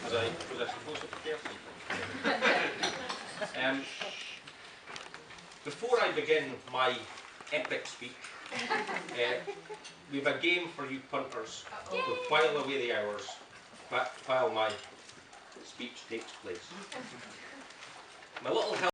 Was I supposed to prepare something? Before I begin my epic speech, we've a game for you punters to while away the hours while my speech takes place. My little help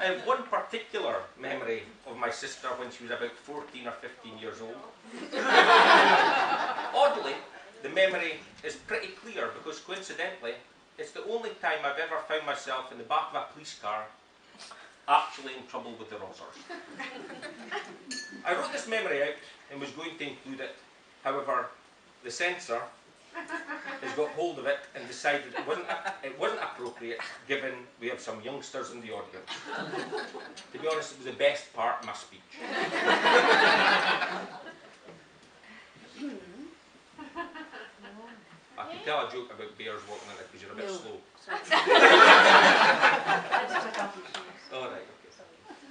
I have one particular memory of my sister when she was about 14 or 15 years old. Oddly, the memory is pretty clear because coincidentally, it's the only time I've ever found myself in the back of a police car actually in trouble with the Rossers. I wrote this memory out and was going to include it. However, the censor has got hold of it and decided it wasn't appropriate given we have some youngsters in the audience. To be honest, it was the best part of my speech. I can tell a joke about bears walking in it because you're a bit slow. All right,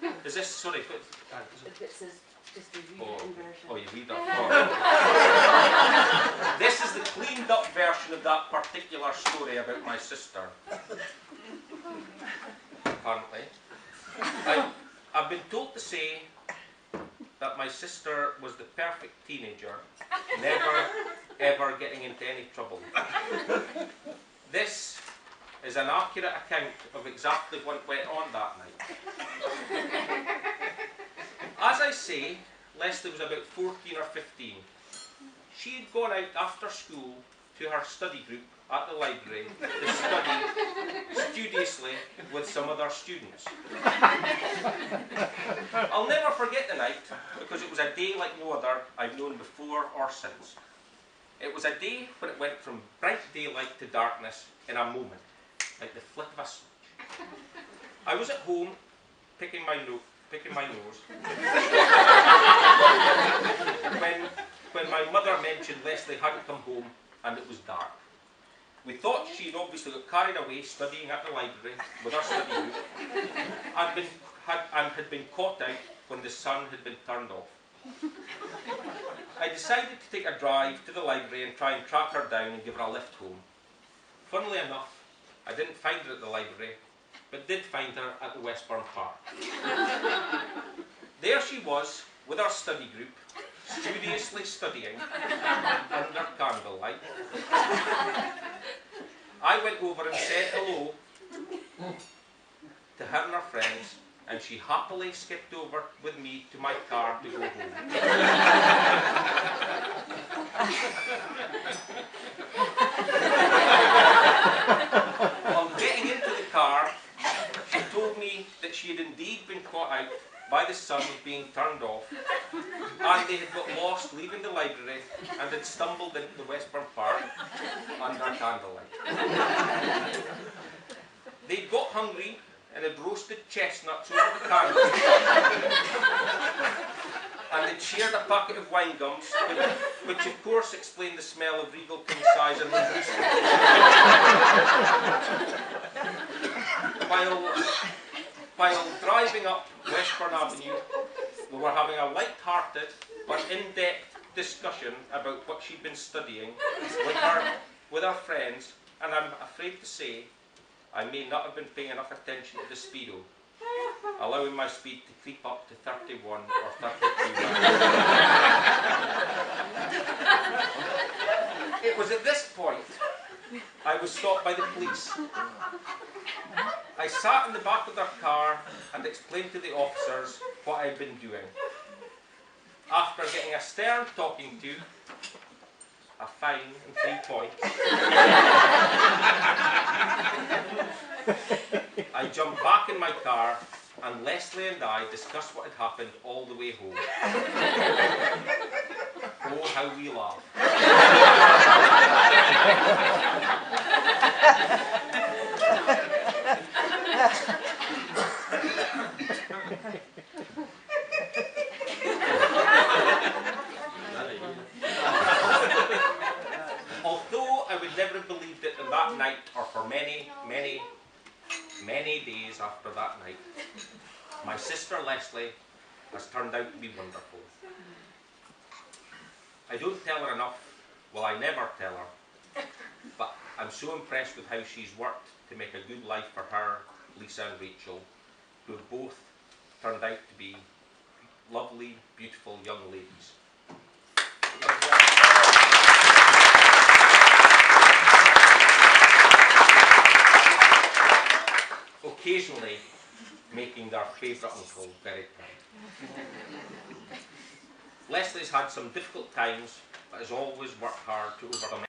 okay. Is this, sorry, It says just a rewritten version. oh, you read that. Oh. This is the cleaned up version of that particular story about my sister. Apparently. I've been told to say that my sister was the perfect teenager, never ever getting into any trouble. This is an accurate account of exactly what went on that night. As I say, Leslie was about 14 or 15. She had gone out after school to her study group at the library to study studiously with some other students. I'll never forget the night because it was a day like no other I've known before or since. It was a day when it went from bright daylight to darkness in a moment, like the flick of a switch. I was at home picking my nose when my mother mentioned Leslie hadn't come home and it was dark. We thought she'd obviously got carried away studying at the library with her study group and had been caught out when the sun had been turned off. I decided to take a drive to the library and try and track her down and give her a lift home. Funnily enough, I didn't find her at the library, but did find her at the Westburn Park. There she was, with her study group, studiously studying under candlelight. I went over and said hello to her and her friends, and she happily skipped over with me to my car to go home. On getting into the car, she told me that she had indeed been caught out by the sun being turned off, and they had got lost leaving the library and had stumbled into the Westburn Park under candlelight. They'd got hungry and had roasted chestnuts over the candle, and they'd shared a packet of wine gums, which of course explained the smell of Regal King Size and Limbrusco. While driving up Westburn Avenue, we were having a light-hearted but in-depth discussion about what she'd been studying with her friends, and I'm afraid to say I may not have been paying enough attention to the speedo, allowing my speed to creep up to 31 or 32 miles. It was at this point I was stopped by the police. I sat in the back of their car and explained to the officers what I'd been doing. After getting a stern talking to, a fine and 3 points, I jumped back in my car and Leslie and I discussed what had happened all the way home. Oh, how we laughed. Although I would never have believed it on that night or for many, many, many days after that night, my sister Leslie has turned out to be wonderful. I don't tell her enough, well I never tell her, but I'm so impressed with how she's worked to make a good life for her, Lisa and Rachel, who have both turned out to be lovely, beautiful young ladies. Occasionally, making their favourite uncle very proud. Leslie's had some difficult times, but has always worked hard to overcome